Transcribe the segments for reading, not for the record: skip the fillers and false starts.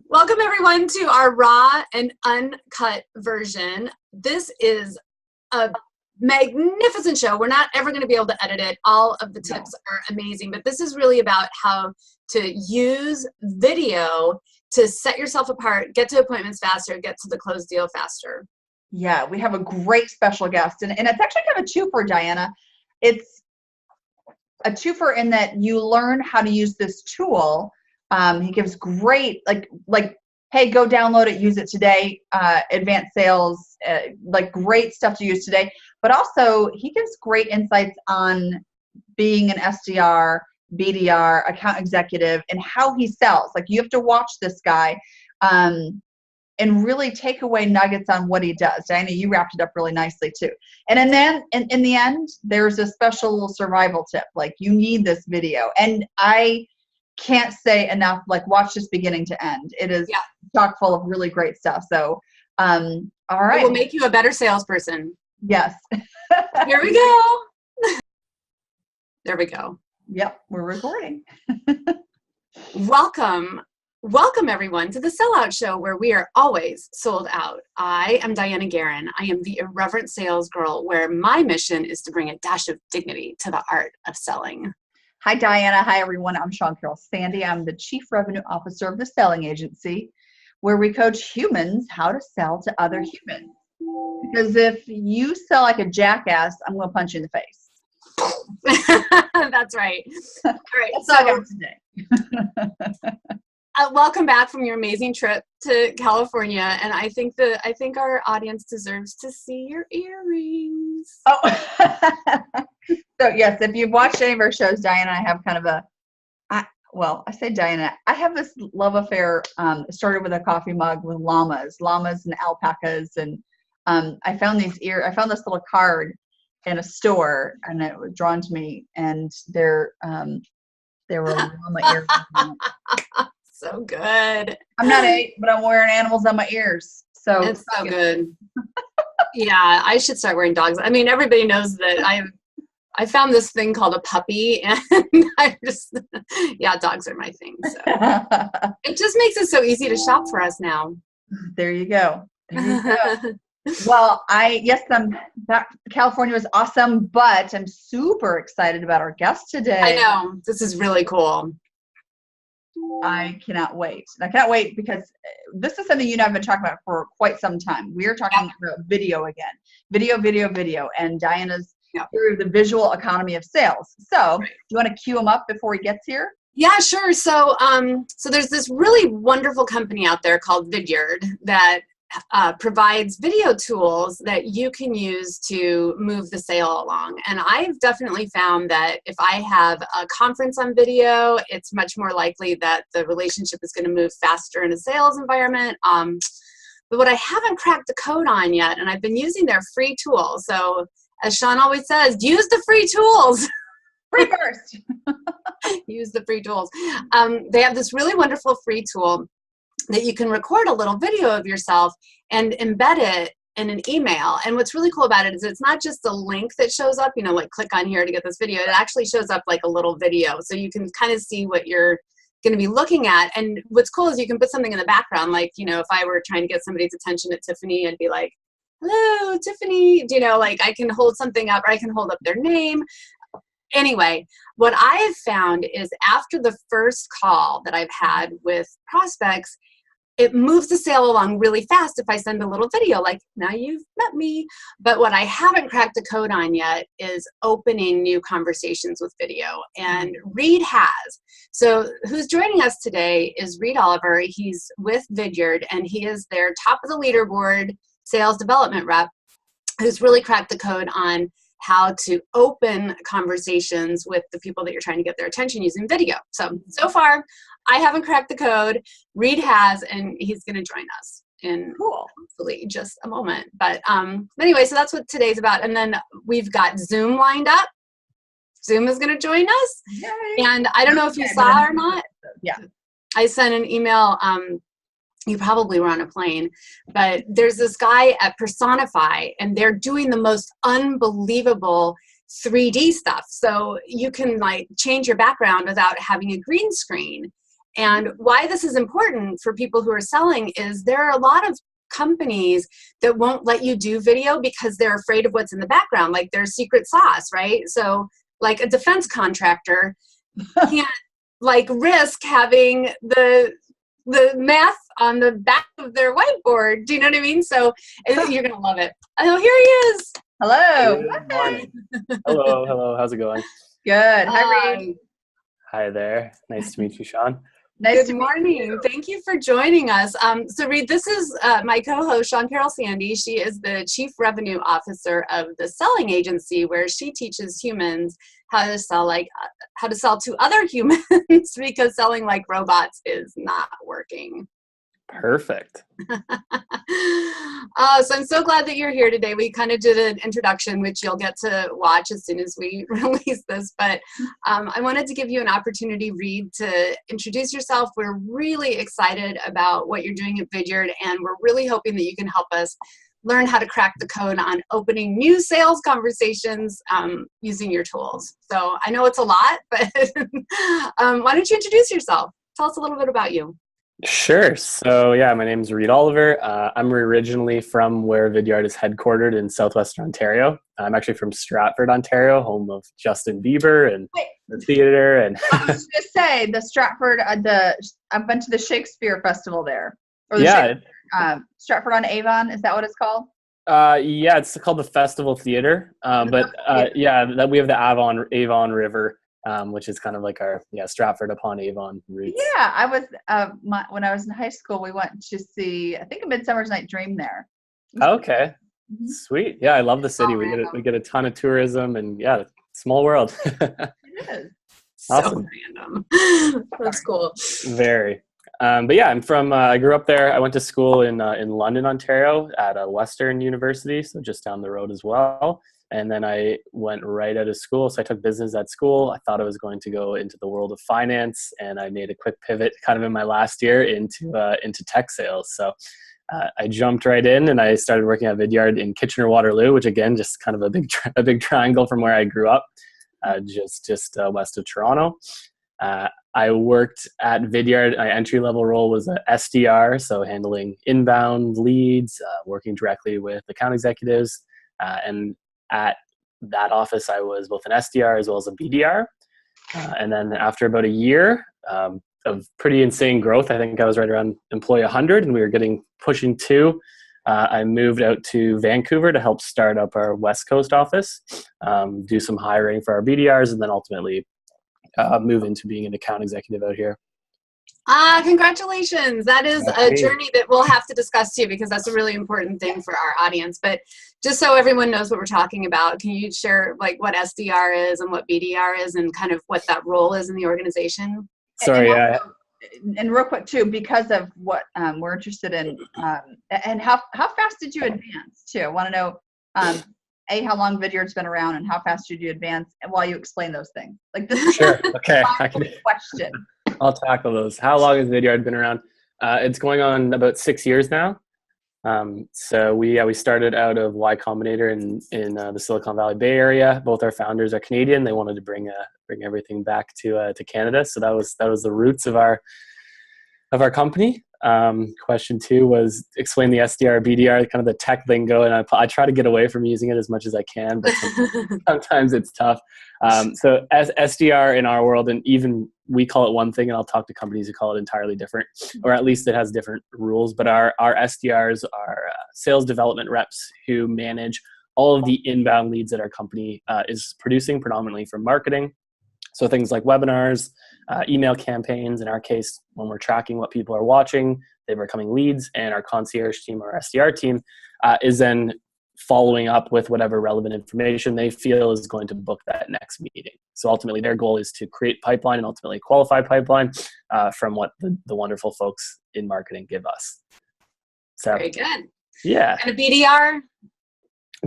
Welcome everyone to our raw and uncut version. This is a magnificent show. We're not ever going to be able to edit it. All of the tips are amazing, but this is really about how to use video to set yourself apart, get to appointments faster, get to the closed deal faster. Yeah, we have a great special guest, and it's actually kind of a twofer, Diana. It's a twofer in that you learn how to use this tool. He gives great, like, hey, go download it, use it today, advanced sales, like great stuff to use today. But also he gives great insights on being an SDR, BDR, account executive, and how he sells. Like, you have to watch this guy and really take away nuggets on what he does. Diana, you wrapped it up really nicely too. And then in the end, there's a special little survival tip. Like, you need this video. And I can't say enough, like, watch this beginning to end. It is chock full of really great stuff. So, all right. It will make you a better salesperson. Yes. Here we go. There we go. Yep, we're recording. Welcome everyone to the SellOut Show, where we are always sold out. I am Dianna Guerin. I am the irreverent sales girl, where my mission is to bring a dash of dignity to the art of selling. Hi, Diana. Hi, everyone. I'm Sean Carroll Sandy. I'm the Chief Revenue Officer of the Selling Agency, where we coach humans how to sell to other humans. Because if you sell like a jackass, I'm going to punch you in the face. That's right. All right. That's today. Welcome back from your amazing trip to California, and I think our audience deserves to see your earrings. Oh, so yes, if you've watched any of our shows, Diana and I have kind of I say Diana, I have this love affair. It started with a coffee mug with llamas and alpacas, and I found this little card in a store, and it was drawn to me, and there were llama ears. So good. I'm not 8, but I'm wearing animals on my ears. So it's so good. Yeah, I should start wearing dogs. I mean, everybody knows that I found this thing called a puppy, and dogs are my thing. So it just makes it so easy to shop for us now. There you go. Well, California was awesome, but I'm super excited about our guest today. I know. This is really cool. I cannot wait. And I can't wait because this is something you and I have been talking about for quite some time. We're talking about video again. Video, and Diana's through the visual economy of sales. So do you want to cue him up before he gets here? Yeah, sure. So there's this really wonderful company out there called Vidyard that provides video tools that you can use to move the sale along. And I've definitely found that if I have a conference on video, it's much more likely that the relationship is going to move faster in a sales environment. But what I haven't cracked the code on yet, and I've been using their free tools. So as Sean always says, use the free tools. Free first. Use the free tools. They have this really wonderful free tool that you can record a little video of yourself and embed it in an email. And what's really cool about it is it's not just a link that shows up, like click on here to get this video. It actually shows up like a little video. So you can kind of see what you're going to be looking at. And what's cool is you can put something in the background. Like, if I were trying to get somebody's attention at Tiffany, I'd be like, hello, Tiffany. Like I can hold something up, or I can hold up their name. Anyway, what I have found is after the first call that I've had with prospects, it moves the sale along really fast if I send a little video, like, now you've met me. But what I haven't cracked the code on yet is opening new conversations with video. And Reid has. So who's joining us today is Reid Oliver. He's with Vidyard, and he is their top of the leaderboard sales development rep who's really cracked the code on how to open conversations with the people that you're trying to get their attention using video. So far, I haven't cracked the code. Reid has, and he's going to join us in hopefully just a moment. But anyway, so that's what today's about. And then we've got Zoom lined up. Zoom is going to join us. Yay. And I don't know if you saw or not. Yeah. I sent an email. You probably were on a plane, but there's this guy at Personify, and they're doing the most unbelievable 3D stuff. So you can like change your background without having a green screen. And why this is important for people who are selling is there are a lot of companies that won't let you do video because they're afraid of what's in the background, like their secret sauce, right? So like a defense contractor can't like risk having the math on the back of their whiteboard. Do you know what I mean? So you're going to love it. Oh, here he is. Hello. Good morning. Hello. How's it going? Good. Hi, Reid. Hi there. Nice to meet you, Sean. Nice Good morning. Thank you for joining us. So Reid, this is my co-host, Sean Carol Sandy. She is the Chief Revenue Officer of the selling agency, where she teaches humans how to sell to other humans because selling like robots is not working. Perfect. So I'm so glad that you're here today. We kind of did an introduction, which you'll get to watch as soon as we release this. But I wanted to give you an opportunity, Reid, to introduce yourself. We're really excited about what you're doing at Vidyard, and we're really hoping that you can help us learn how to crack the code on opening new sales conversations using your tools. So I know it's a lot, but why don't you introduce yourself? Tell us a little bit about you. Sure. So yeah, my name is Reid Oliver. I'm originally from where Vidyard is headquartered in Southwestern Ontario. I'm actually from Stratford, Ontario, home of Justin Bieber and the theater. And I was just going to say the Stratford, I went to the Shakespeare Festival there. Or the Stratford on Avon, is that what it's called? Yeah, it's called the Festival Theater. That we have the Avon River. Which is kind of like our Stratford upon Avon roots. Yeah, I was when I was in high school, we went to see I think A Midsummer's Night Dream there. Okay, sweet. Yeah, I love the city. We get a ton of tourism, and small world. It is Awesome. So random. That's cool. Very. But yeah, I'm from. I grew up there. I went to school in London, Ontario, at a Western University, so just down the road as well. And then I went right out of school. So I took business at school. I thought I was going to go into the world of finance, and I made a quick pivot kind of in my last year into tech sales. So I jumped right in, and I started working at Vidyard in Kitchener-Waterloo, which again, just kind of a big triangle from where I grew up, just west of Toronto. I worked at Vidyard. My entry-level role was a SDR, so handling inbound leads, working directly with account executives, and at that office, I was both an SDR as well as a BDR. And then after about a year of pretty insane growth, I think I was right around employee 100, and we were pushing 2. I moved out to Vancouver to help start up our West Coast office, do some hiring for our BDRs, and then ultimately move into being an account executive out here. Congratulations. That is a journey that we'll have to discuss too, because that's a really important thing for our audience. But just so everyone knows what we're talking about, can you share like what SDR is and what BDR is and kind of what that role is in the organization? Sorry. And real quick too, because of what we're interested in, and how fast did you advance too? I want to know, how long Vidyard's been around and how fast did you advance, and while you explain those things. Like this is sure. Okay. Question. I'll tackle those. How long has Vidyard been around? It's going on about 6 years now. So we started out of Y Combinator in the Silicon Valley Bay Area. Both our founders are Canadian. They wanted to bring everything back to Canada. So that was the roots of our company. Question 2 was explain the SDR, BDR, kind of the tech lingo, and I try to get away from using it as much as I can, but sometimes it's tough. So as SDR in our world, and even we call it one thing, and I'll talk to companies who call it entirely different, or at least it has different rules, but our SDRs are sales development reps who manage all of the inbound leads that our company is producing, predominantly from marketing. So things like webinars, email campaigns. In our case, when we're tracking what people are watching, they are becoming leads, and our concierge team or SDR team is then following up with whatever relevant information they feel is going to book that next meeting. So ultimately, their goal is to create pipeline and ultimately qualify pipeline from what the wonderful folks in marketing give us. So, very good. Yeah. And a BDR?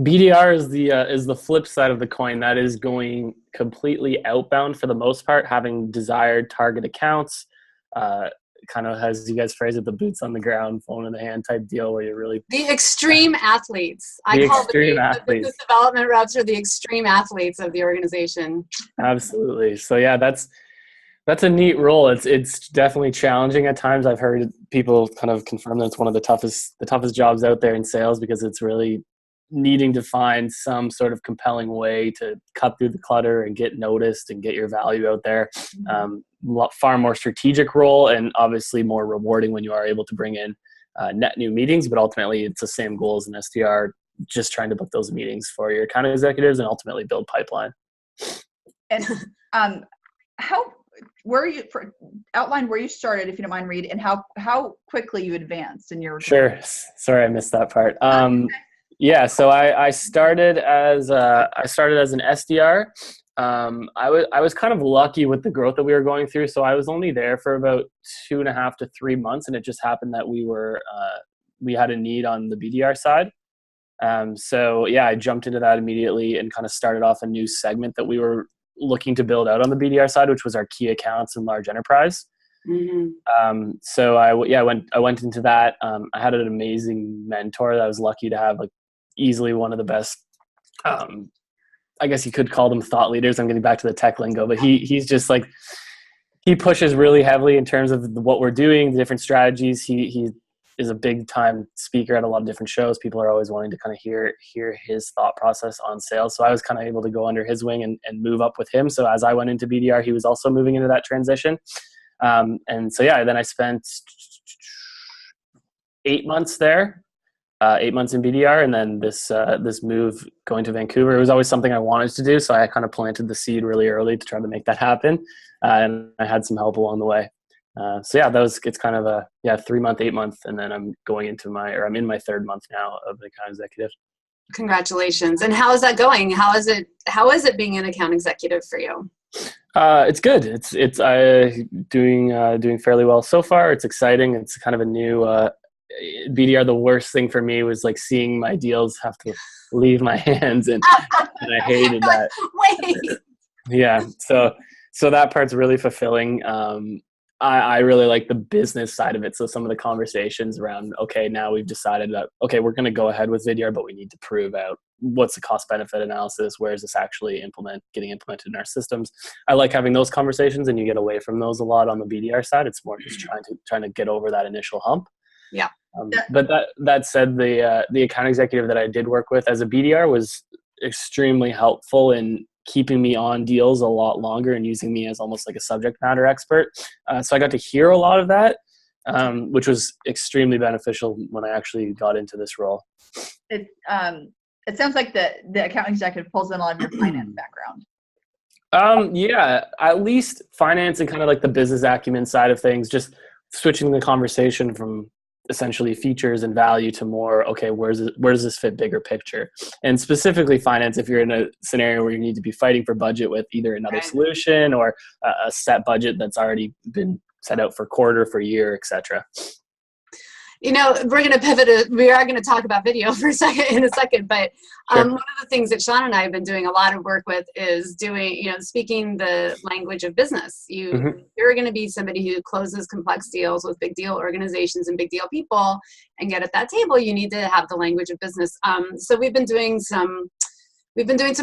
BDR is the flip side of the coin. That is going completely outbound for the most part, having desired target accounts, kind of, as you guys phrase it, the boots on the ground, phone in the hand type deal, where you're really the extreme athletes. I call the business development reps are the extreme athletes of the organization. Absolutely. So yeah, that's That's a neat role. It's definitely challenging at times. I've heard people kind of confirm that it's one of the toughest jobs out there in sales, because it's really needing to find some sort of compelling way to cut through the clutter and get noticed and get your value out there. Far more strategic role, and obviously more rewarding when you are able to bring in net new meetings. But ultimately, it's the same goal as an SDR, just trying to book those meetings for your account executives and ultimately build pipeline. And outline where you started, if you don't mind, Reid, and how quickly you advanced in your. Sure. Sorry, I missed that part. Yeah, so I started as an SDR. I was kind of lucky with the growth that we were going through. So I was only there for about 2.5 to 3 months, and it just happened that we had a need on the BDR side. So yeah, I jumped into that immediately and kind of started off a new segment that we were looking to build out on the BDR side, which was our key accounts and large enterprise. So I went into that. I had an amazing mentor that I was lucky to have, like easily one of the best, I guess you could call them thought leaders. I'm getting back to the tech lingo, but he's just like, he pushes really heavily in terms of what we're doing, the different strategies. He is a big time speaker at a lot of different shows. People are always wanting to kind of hear his thought process on sales. So I was kind of able to go under his wing and move up with him. So as I went into BDR, he was also moving into that transition. And so, yeah, then I spent 8 months there, 8 months in BDR. And then this move going to Vancouver, it was always something I wanted to do. So I kind of planted the seed really early to try to make that happen. And I had some help along the way. So yeah, it's kind of a 3 month, 8 month. And then I'm in my 3rd month now of the account executive. Congratulations. And how is that going? How is it being an account executive for you? It's good. It's doing fairly well so far. It's exciting. It's kind of a new BDR. The worst thing for me was like seeing my deals have to leave my hands, and I hated that. Wait. Yeah. So that part's really fulfilling. I really like the business side of it. So some of the conversations around, okay, now we've decided that, okay, we're going to go ahead with Vidyard, but we need to prove out what's the cost benefit analysis. Where is this actually getting implemented in our systems? I like having those conversations, and you get away from those a lot on the BDR side. It's more just trying to get over that initial hump. Yeah. But that said, the account executive that I did work with as a BDR was extremely helpful in keeping me on deals a lot longer and using me as almost like a subject matter expert. So I got to hear a lot of that, which was extremely beneficial when I actually got into this role. It sounds like the account executive pulls in a lot of your finance background. Yeah, at least finance and kind of like the business acumen side of things, just switching the conversation from essentially features and value to more, okay, where does this fit bigger picture? And specifically finance, if you're in a scenario where you need to be fighting for budget with either another solution or a set budget that's already been set out for quarter, for year, etc. You know, we're going to pivot. We are going to talk about video in a second. But Sure. One of the things that Sean and I have been doing a lot of work with is speaking the language of business. You're going to be somebody who closes complex deals with big deal organizations and big deal people, and get at that table. You need to have the language of business. So we've been doing some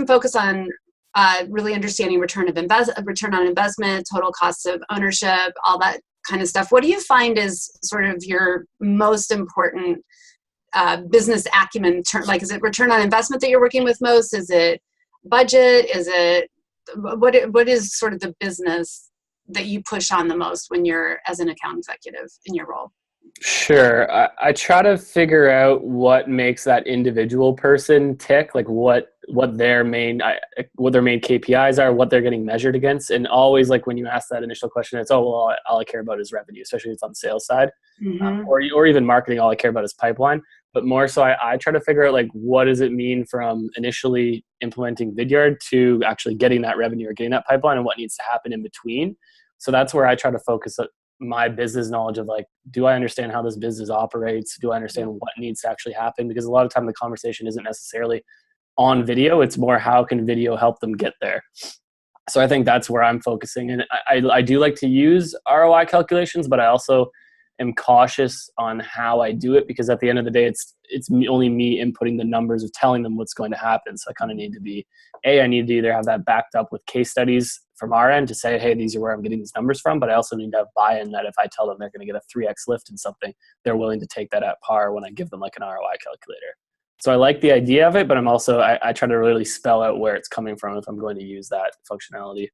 focus on really understanding return on investment, total cost of ownership, all that kind of stuff. What do you find is sort of your most important business acumen term? Like, is it return on investment that you're working with most? Is it budget? Is it what is sort of the business that you push on the most when you're as an account executive in your role? Sure. I try to figure out what makes that individual person tick, like what their main KPIs are, what they're getting measured against. And always, like, when you ask that initial question, it's, all I care about is revenue, especially if it's on the sales side, or even marketing. All I care about is pipeline. But more so, I try to figure out, like, what does it mean from initially implementing Vidyard to actually getting that revenue or getting that pipeline, and what needs to happen in between. So that's where I try to focus my business knowledge of, like, do I understand how this business operates? Do I understand what needs to actually happen? Because a lot of time the conversation isn't necessarily on video. It's more, how can video help them get there? So I think that's where I'm focusing. And I do like to use ROI calculations, but I also am cautious on how I do it, because at the end of the day, it's only me inputting the numbers of telling them what's going to happen. So I kind of need to I need to either have that backed up with case studies from our end to say, hey, these are where I'm getting these numbers from, but I also need to have buy-in that if I tell them they're going to get a 3x lift in something, they're willing to take that at par when I give them like an ROI calculator. So I like the idea of it, but I'm also, I try to really spell out where it's coming from if I'm going to use that functionality.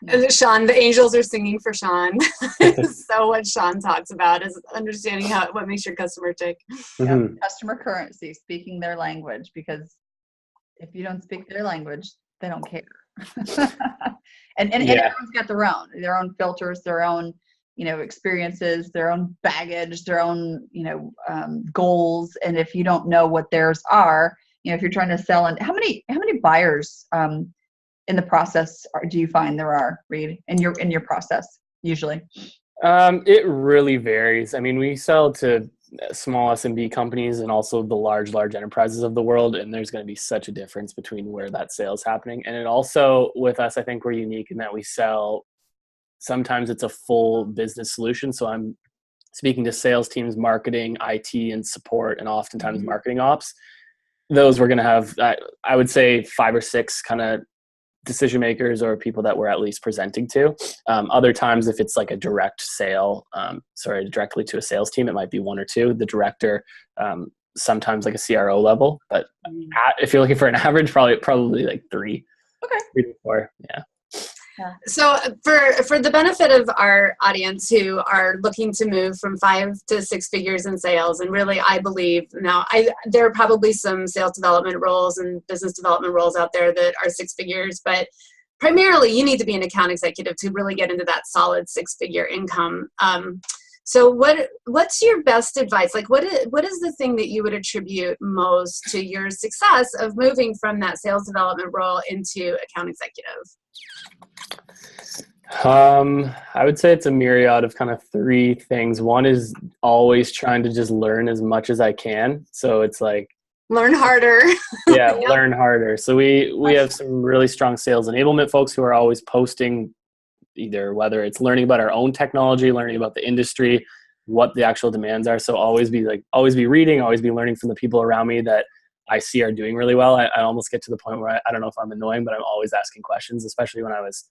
And Sean, the angels are singing for Sean. So what Sean talks about is understanding what makes your customer tick. Mm-hmm. Customer currency, speaking their language, because if you don't speak their language, they don't care. and everyone's got their own filters, their own, experiences, their own baggage, their own, goals. And if you don't know what theirs are, if you're trying to sell, and how many buyers, in the process do you find there are, Reid, in your process usually? It really varies. I mean, we sell to small SMB companies and also the large enterprises of the world, and there's going to be such a difference between where that sale is happening. And it also, with us, I think we're unique in that we sell, sometimes it's a full business solution. So I'm speaking to sales teams, marketing, IT, and support, and oftentimes marketing ops. Those we're going to have, I would say, 5 or 6 kind of decision makers or people that we're at least presenting to. Other times, if it's like a direct sale, directly to a sales team, it might be 1 or 2. The director, sometimes like a CRO level, but if you're looking for an average, probably like 3. Okay. 3 to 4. Yeah. So for the benefit of our audience who are looking to move from 5 to 6 figures in sales, and really I believe now there are probably some sales development roles and business development roles out there that are 6 figures, but primarily you need to be an account executive to really get into that solid 6-figure income. So what's your best advice? Like what is the thing that you would attribute most to your success of moving from that sales development role into account executive? I would say it's a myriad of kind of 3 things. One is always trying to just learn as much as I can. So it's like learn harder. Yeah, yep. Learn harder. So we have some really strong sales enablement folks who are always posting either whether it's learning about our own technology, learning about the industry, what the actual demands are. So always be reading, always be learning from the people around me that I see are doing really well. I almost get to the point where I don't know if I'm annoying, but I'm always asking questions, especially when I was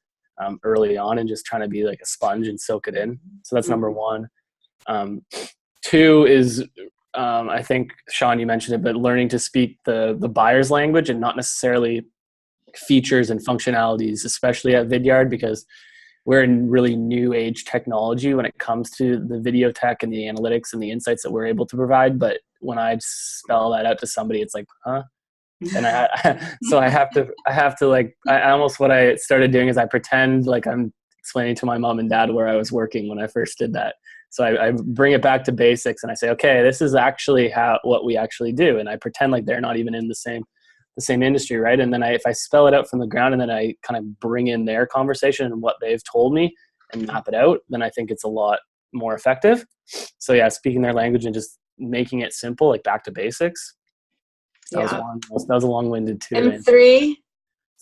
early on, and just trying to be like a sponge and soak it in. So that's number 1. 2 is, I think, Sean, you mentioned it, but learning to speak the buyer's language and not necessarily features and functionalities, especially at Vidyard, because we're in really new age technology when it comes to the video tech and the analytics and the insights that we're able to provide. But when I spell that out to somebody, it's like, huh? And so I have to like, I almost, what I started doing is I pretend like I'm explaining to my mom and dad where I was working when I first did that. So I bring it back to basics and I say, okay, this is actually what we actually do. And I pretend like they're not even in the same industry, right? And then if I spell it out from the ground and then I kind of bring in their conversation and what they've told me and map it out, then I think it's a lot more effective. So yeah, speaking their language and just making it simple, like back to basics. That was a long-winded 2. And 3?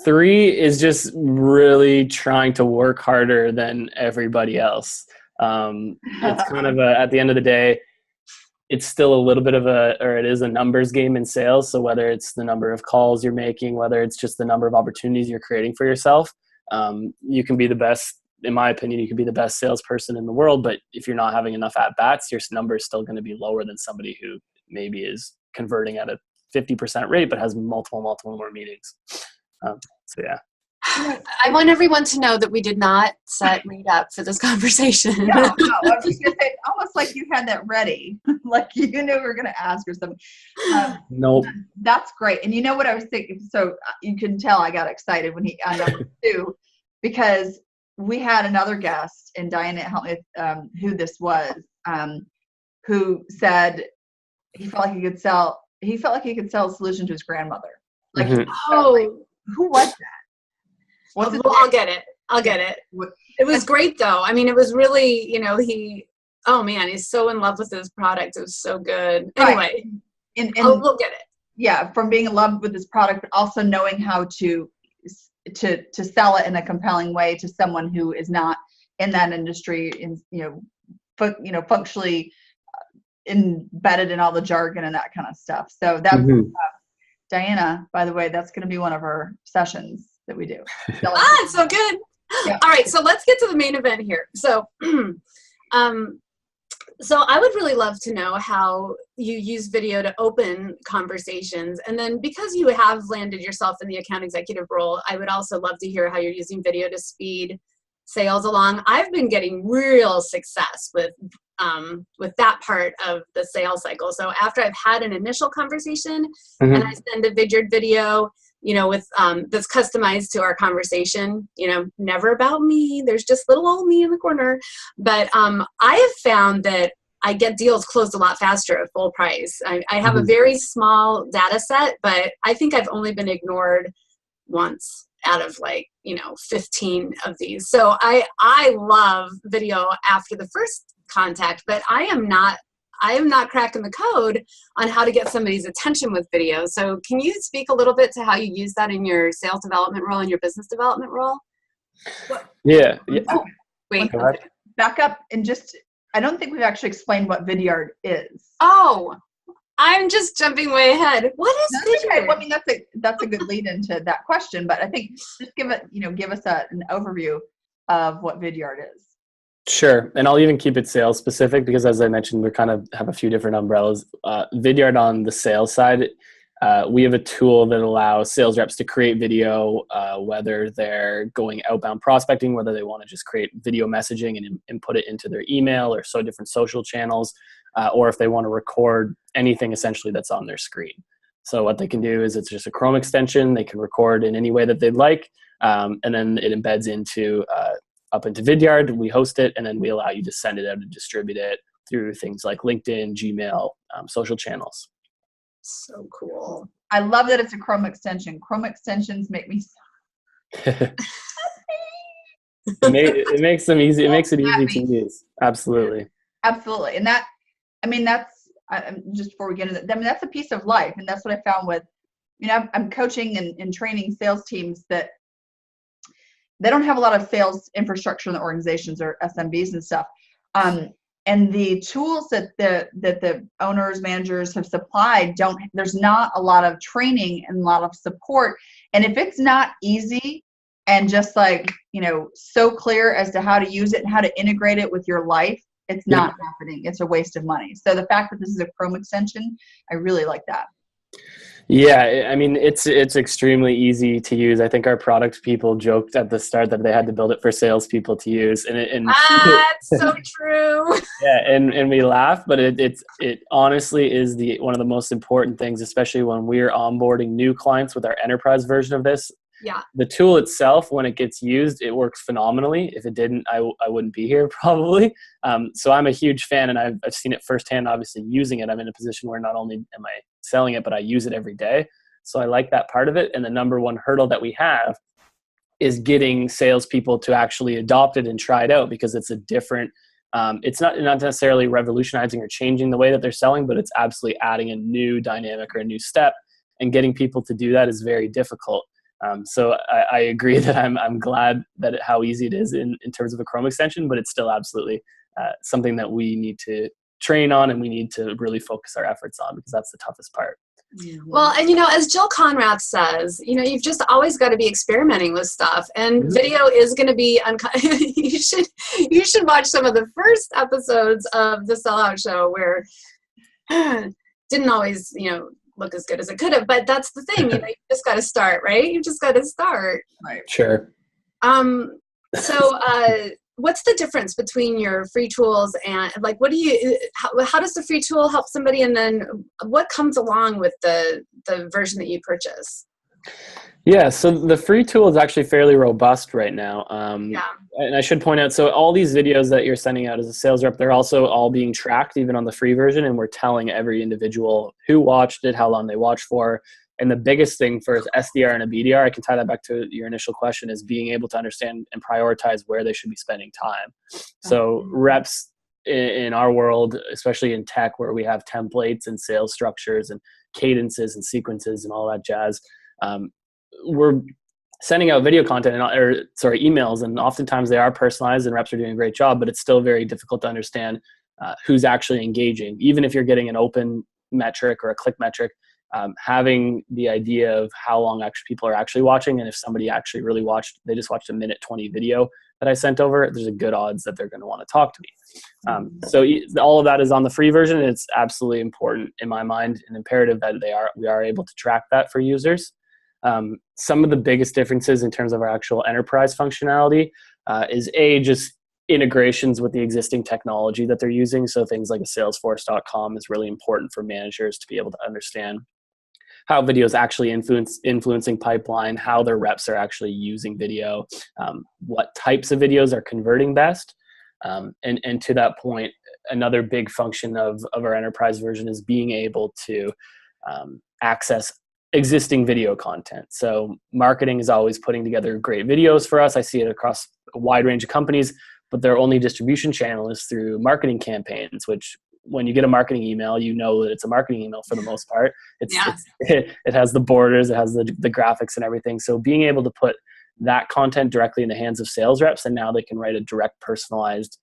3 is just really trying to work harder than everybody else. It's kind of at the end of the day, it's still a little bit of it is a numbers game in sales. So whether it's the number of calls you're making, whether it's just the number of opportunities you're creating for yourself, you can be the best, in my opinion, you can be the best salesperson in the world. But if you're not having enough at-bats, your number is still going to be lower than somebody who maybe is converting at a 50% rate, but has multiple more meetings. So yeah. I want everyone to know that we did not set Reid up for this conversation. No, I was just going to say, almost like you had that ready, like you knew we were going to ask or something. Nope. That's great. And you know what I was thinking? So you can tell I got excited when on number 2, because we had another guest, and Dianna helped me with who this was, who said he felt like he could sell a solution to his grandmother. Like, who was that? I'll get it. It was great though. I mean, it was really, he's so in love with his product. It was so good. Anyway, and we'll get it. Yeah. From being in love with his product, but also knowing how to sell it in a compelling way to someone who is not in that industry, functionally embedded in all the jargon and that kind of stuff. So that's Dianna, by the way, that's going to be one of our sessions that we do. It's so good. Yeah. All right, so let's get to the main event here. So, so I would really love to know how you use video to open conversations. And then because you have landed yourself in the account executive role, I would also love to hear how you're using video to speed sales along. I've been getting real success with that part of the sales cycle. So after I've had an initial conversation and I send a Vidyard video, you know, with that's customized to our conversation, you know, never about me. There's just little old me in the corner. But I have found that I get deals closed a lot faster at full price. I have a very small data set, but I think I've only been ignored once out of, like, you know, 15 of these. So I love video after the first contact, but I am not cracking the code on how to get somebody's attention with video. So can you speak a little bit to how you use that in your sales development role and your business development role? Yeah. Oh, wait. Back up and just, I don't think we've actually explained what Vidyard is. Oh, I'm just jumping way ahead. What is Vidyard? Okay. Well, I mean, that's a good lead into that question, but I think just give us an overview of what Vidyard is. Sure. And I'll even keep it sales specific because, as I mentioned, we kind of have a few different umbrellas. Vidyard on the sales side, we have a tool that allows sales reps to create video, whether they're going outbound prospecting, whether they want to just create video messaging and input it into their email or so different social channels, or if they want to record anything essentially that's on their screen. So what they can do is it's just a Chrome extension. They can record in any way that they'd like, and then it embeds up into Vidyard. We host it, and then we allow you to send it out and distribute it through things like LinkedIn, Gmail, social channels. So cool. I love that it's a Chrome extension. Chrome extensions make me so it makes them easy. It makes it easy to use. Absolutely. Absolutely. And that, I mean, that's just before we get into that, I mean, that's a piece of life. And that's what I found with, you know, I'm coaching and training sales teams that they don't have a lot of sales infrastructure in the organizations or SMBs and stuff. And the tools that the owners, managers have supplied there's not a lot of training and a lot of support. And if it's not easy and just like, you know, so clear as to how to use it and how to integrate it with your life, it's not happening. It's a waste of money. So the fact that this is a Chrome extension, I really like that. Yeah, I mean, it's extremely easy to use. I think our product people joked at the start that they had to build it for salespeople to use, and it's so true. Yeah, and we laugh, but it honestly is one of the most important things, especially when we're onboarding new clients with our enterprise version of this. Yeah. The tool itself, when it gets used, it works phenomenally. If it didn't, I wouldn't be here probably. So I'm a huge fan, and I've seen it firsthand, obviously, using it. I'm in a position where not only am I selling it, but I use it every day. So I like that part of it. And the number one hurdle that we have is getting salespeople to actually adopt it and try it out, because it's a different, it's not necessarily revolutionizing or changing the way that they're selling, but it's absolutely adding a new dynamic or a new step. And getting people to do that is very difficult. So I agree that I'm glad that how easy it is in terms of a Chrome extension, but it's still absolutely something that we need to train on and we need to really focus our efforts on, because that's the toughest part. Well, and you know, as Jill Conrath says, you know, you've just always got to be experimenting with stuff, and video is going to be you should watch some of the first episodes of the SellOut Show where didn't always, you know, look as good as it could have, but that's the thing, you know, you just got to start, right? You just got to start. Right. Sure. So what's the difference between your free tools and, like, how does the free tool help somebody, and then what comes along with the version that you purchase? Yeah, so the free tool is actually fairly robust right now. And I should point out, so all these videos that you're sending out as a sales rep, they're also all being tracked even on the free version, and we're telling every individual who watched it, how long they watched for. And the biggest thing for SDR and a BDR, I can tie that back to your initial question, is being able to understand and prioritize where they should be spending time. So reps in our world, especially in tech, where we have templates and sales structures and cadences and sequences and all that jazz, we're sending out video content emails, and oftentimes they are personalized and reps are doing a great job, but it's still very difficult to understand who's actually engaging. Even if you're getting an open metric or a click metric, having the idea of how long actually people are actually watching, and if somebody actually really they just watched a minute 20 video that I sent over, there's a good odds that they're going to want to talk to me. So all of that is on the free version. And it's absolutely important in my mind and imperative that we are able to track that for users. Some of the biggest differences in terms of our actual enterprise functionality is just integrations with the existing technology that they're using. So things like a salesforce.com is really important for managers to be able to understand how video is actually influencing pipeline, how their reps are actually using video, what types of videos are converting best. And to that point, another big function of our enterprise version is being able to access existing video content. So marketing is always putting together great videos for us. I see it across a wide range of companies, but their only distribution channel is through marketing campaigns, which when you get a marketing email, you know that it's a marketing email for the most part. It has the borders, it has the graphics and everything. So being able to put that content directly in the hands of sales reps, and now they can write a direct personalized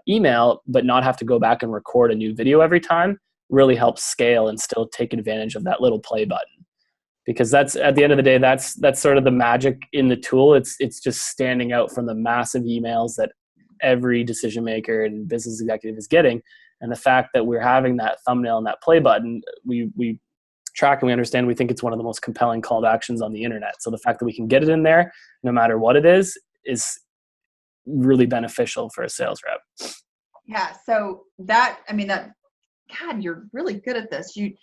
email, but not have to go back and record a new video every time, really helps scale and still take advantage of that little play button. Because that's, at the end of the day, that's sort of the magic in the tool. It's just standing out from the massive emails that every decision maker and business executive is getting. And the fact that we're having that thumbnail and that play button, we track and we understand, we think it's one of the most compelling call to actions on the internet. So the fact that we can get it in there, no matter what it is really beneficial for a sales rep. Yeah. So God, you're really good at this. You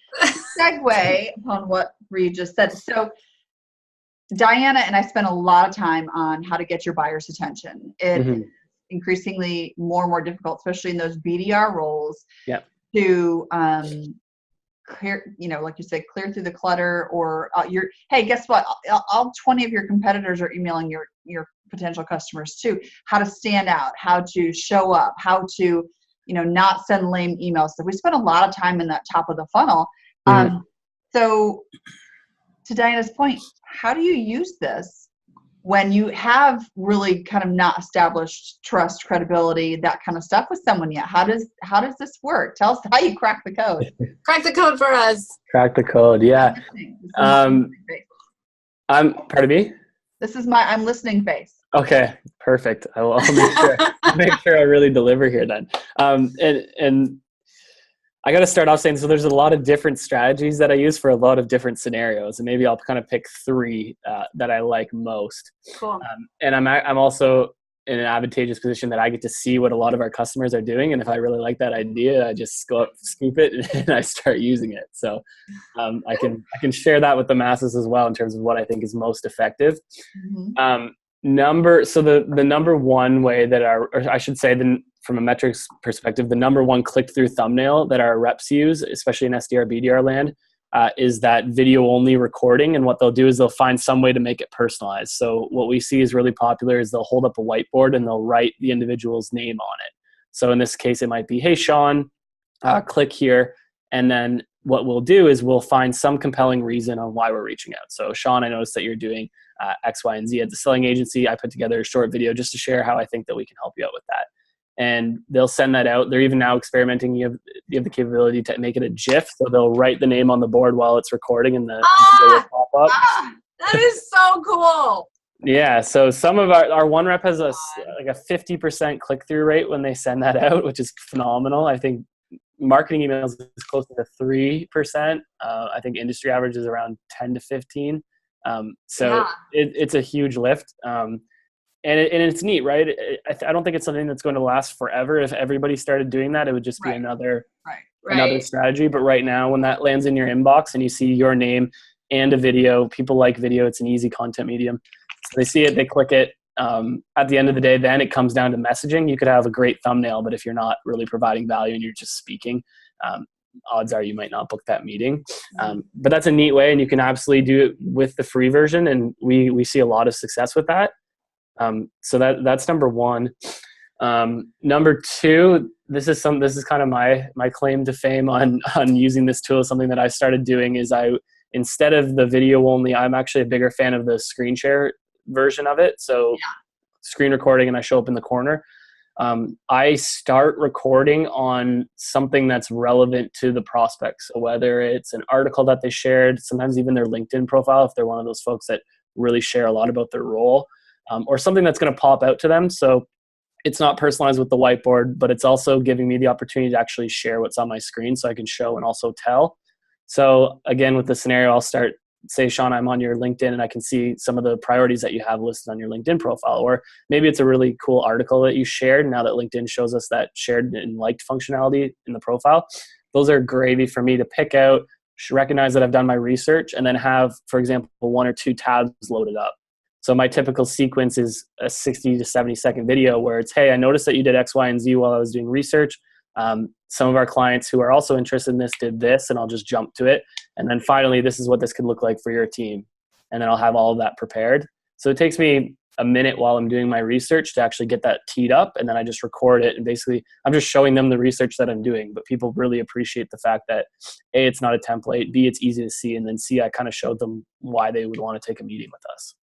segue upon what Reid just said. So Dianna and I spent a lot of time on how to get your buyer's attention. It's increasingly more and more difficult, especially in those BDR roles, to clear, like you said, clear through the clutter, or hey, guess what? All 20 of your competitors are emailing your potential customers too. How to stand out, how to show up, how to not send lame emails. So we spent a lot of time in that top of the funnel. So to Diana's point, how do you use this when you have really kind of not established trust, credibility, that kind of stuff with someone yet? How does this work? Tell us how you crack the code. Crack the code for us. Crack the code. Yeah. Pardon me? This is I'm listening face. Okay, perfect. I'll make sure I really deliver here then. And I got to start off saying, so there's a lot of different strategies that I use for a lot of different scenarios, and maybe I'll kind of pick three that I like most. Cool. And I'm also in an advantageous position that I get to see what a lot of our customers are doing, and if I really like that idea, I just go up, scoop it, and I start using it. So I can share that with the masses as well in terms of what I think is most effective. The number one way that from a metrics perspective, the number one click-through thumbnail that our reps use, especially in SDR, BDR land, is that video-only recording. And what they'll do is they'll find some way to make it personalized. So what we see is really popular is they'll hold up a whiteboard and they'll write the individual's name on it. So in this case, it might be, hey, Sean, click here. And then what we'll do is we'll find some compelling reason on why we're reaching out. So Sean, I noticed that you're doing X, Y, and Z at the selling agency. I put together a short video just to share how I think that we can help you out with that. And they'll send that out. They're even now experimenting. You have the capability to make it a GIF. So they'll write the name on the board while it's recording and the video will pop up. That is so cool. Yeah. So some of our one rep has a 50% click-through rate when they send that out, which is phenomenal. I think marketing emails is closer to 3%. I think industry average is around 10 to 15. It's a huge lift. And it's neat, right? I don't think it's something that's going to last forever. If everybody started doing that, it would just be another strategy. But right now, when that lands in your inbox and you see your name and a video, people like video. It's an easy content medium. So they see it, they click it. At the end of the day, then it comes down to messaging. You could have a great thumbnail, but if you're not really providing value and you're just speaking, odds are you might not book that meeting. But that's a neat way, and you can absolutely do it with the free version. And we see a lot of success with that. So that's number one. Number two, this is kind of my claim to fame on using this tool. Something that I started doing is instead of the video only, I'm actually a bigger fan of the screen share version of it. So screen recording and I show up in the corner. I start recording on something that's relevant to the prospect. So whether it's an article that they shared, sometimes even their LinkedIn profile, if they're one of those folks that really share a lot about their role, or something that's going to pop out to them. So it's not personalized with the whiteboard, but it's also giving me the opportunity to actually share what's on my screen so I can show and also tell. So again, with the scenario, I'll start, say, Sean, I'm on your LinkedIn and I can see some of the priorities that you have listed on your LinkedIn profile. Or maybe it's a really cool article that you shared. Now that LinkedIn shows us that shared and liked functionality in the profile, those are gravy for me to pick out, recognize that I've done my research, and then have, for example, 1 or 2 tabs loaded up. So my typical sequence is a 60 to 70 second video where it's, hey, I noticed that you did X, Y, and Z while I was doing research. Some of our clients who are also interested in this did this, and I'll just jump to it. And then finally, this is what this could look like for your team. And then I'll have all of that prepared. So it takes me a minute while I'm doing my research to actually get that teed up. And then I just record it. And basically, I'm just showing them the research that I'm doing. But people really appreciate the fact that A, it's not a template, B, it's easy to see, and then C, I kind of showed them why they would want to take a meeting with us.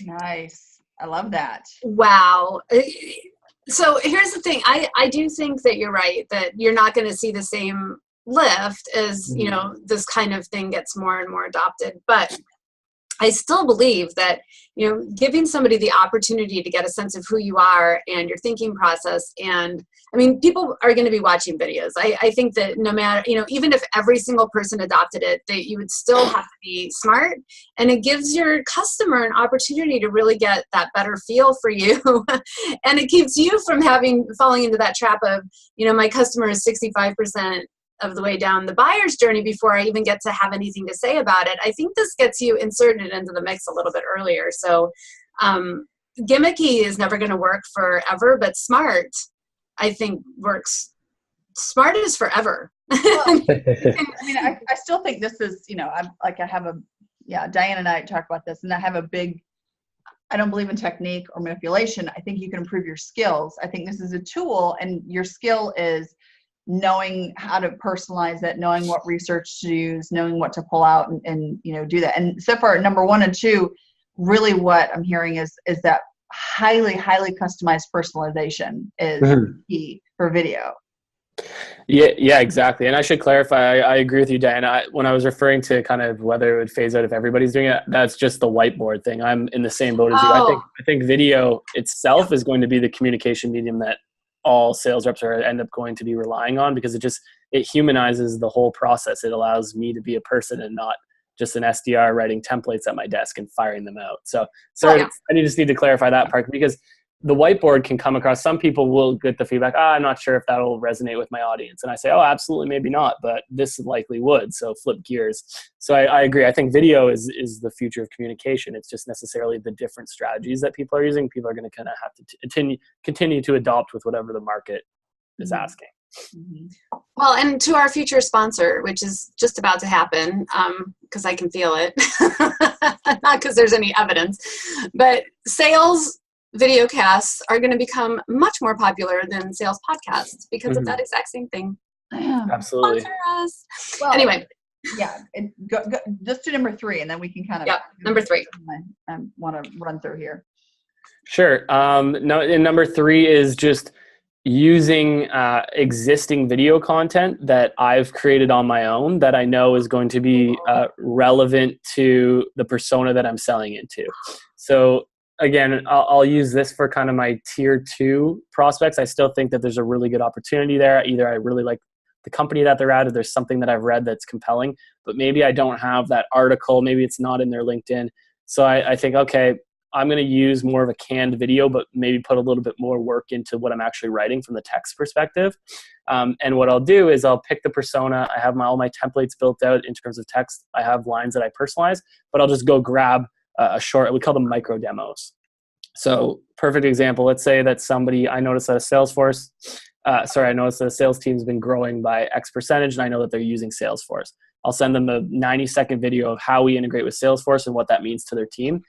Nice. I love that. Wow. So here's the thing. I do think that you're right, that you're not going to see the same lift as, you know, this kind of thing gets more and more adopted. But I still believe that, you know, giving somebody the opportunity to get a sense of who you are and your thinking process. And I mean, people are going to be watching videos. I think that no matter, you know, even if every single person adopted it, that you would still have to be smart. And it gives your customer an opportunity to really get that better feel for you. And it keeps you from falling into that trap of, you know, my customer is 65% of the way down the buyer's journey before I even get to have anything to say about it. I think this gets you inserted into the mix a little bit earlier. So gimmicky is never going to work forever, but smart, I think, works. Smart is forever. Well, I mean, I still think this is, you know, Dianna and I talk about this, and I have a big, I don't believe in technique or manipulation. I think you can improve your skills. I think this is a tool, and your skill is knowing how to personalize it, knowing what research to use, knowing what to pull out and you know, do that. And so far, number 1 and 2, really what I'm hearing is that highly customized personalization is key for video. Yeah, exactly. And I should clarify, I agree with you, Dianna. When I was referring to kind of whether it would phase out if everybody's doing it, that's just the whiteboard thing. I'm in the same boat as you. I think video itself is going to be the communication medium that all sales reps end up going to be relying on, because it humanizes the whole process. It allows me to be a person and not just an SDR writing templates at my desk and firing them out. So I just need to clarify that part, because the whiteboard can come across. Some people will get the feedback, I'm not sure if that'll resonate with my audience. And I say, oh, absolutely, maybe not, but this likely would. So flip gears. So I agree. I think video is the future of communication. It's just necessarily the different strategies that people are using. People are going to kind of have to continue to adopt with whatever the market is asking. Well, and to our future sponsor, which is just about to happen, because I can feel it, not because there's any evidence, but sales video casts are going to become much more popular than sales podcasts because of that exact same thing. Absolutely. Sponsor us. Well, anyway. Yeah. Just to number 3, and then we can kind of. Yeah, number 3. I want to run through here. Sure. Number 3 is just using existing video content that I've created on my own that I know is going to be relevant to the persona that I'm selling into. So again, I'll use this for kind of my tier 2 prospects. I still think that there's a really good opportunity there. Either I really like the company that they're at, or there's something that I've read that's compelling, but maybe I don't have that article. Maybe it's not in their LinkedIn. So I think, okay, I'm going to use more of a canned video, but maybe put a little bit more work into what I'm actually writing from the text perspective. And what I'll do is I'll pick the persona. I have all my templates built out in terms of text. I have lines that I personalize, but I'll just go grab a short, we call them micro demos. So perfect example, let's say that I noticed that I noticed that a sales team has been growing by X percentage, and I know that they're using Salesforce. I'll send them a 90-second video of how we integrate with Salesforce and what that means to their team.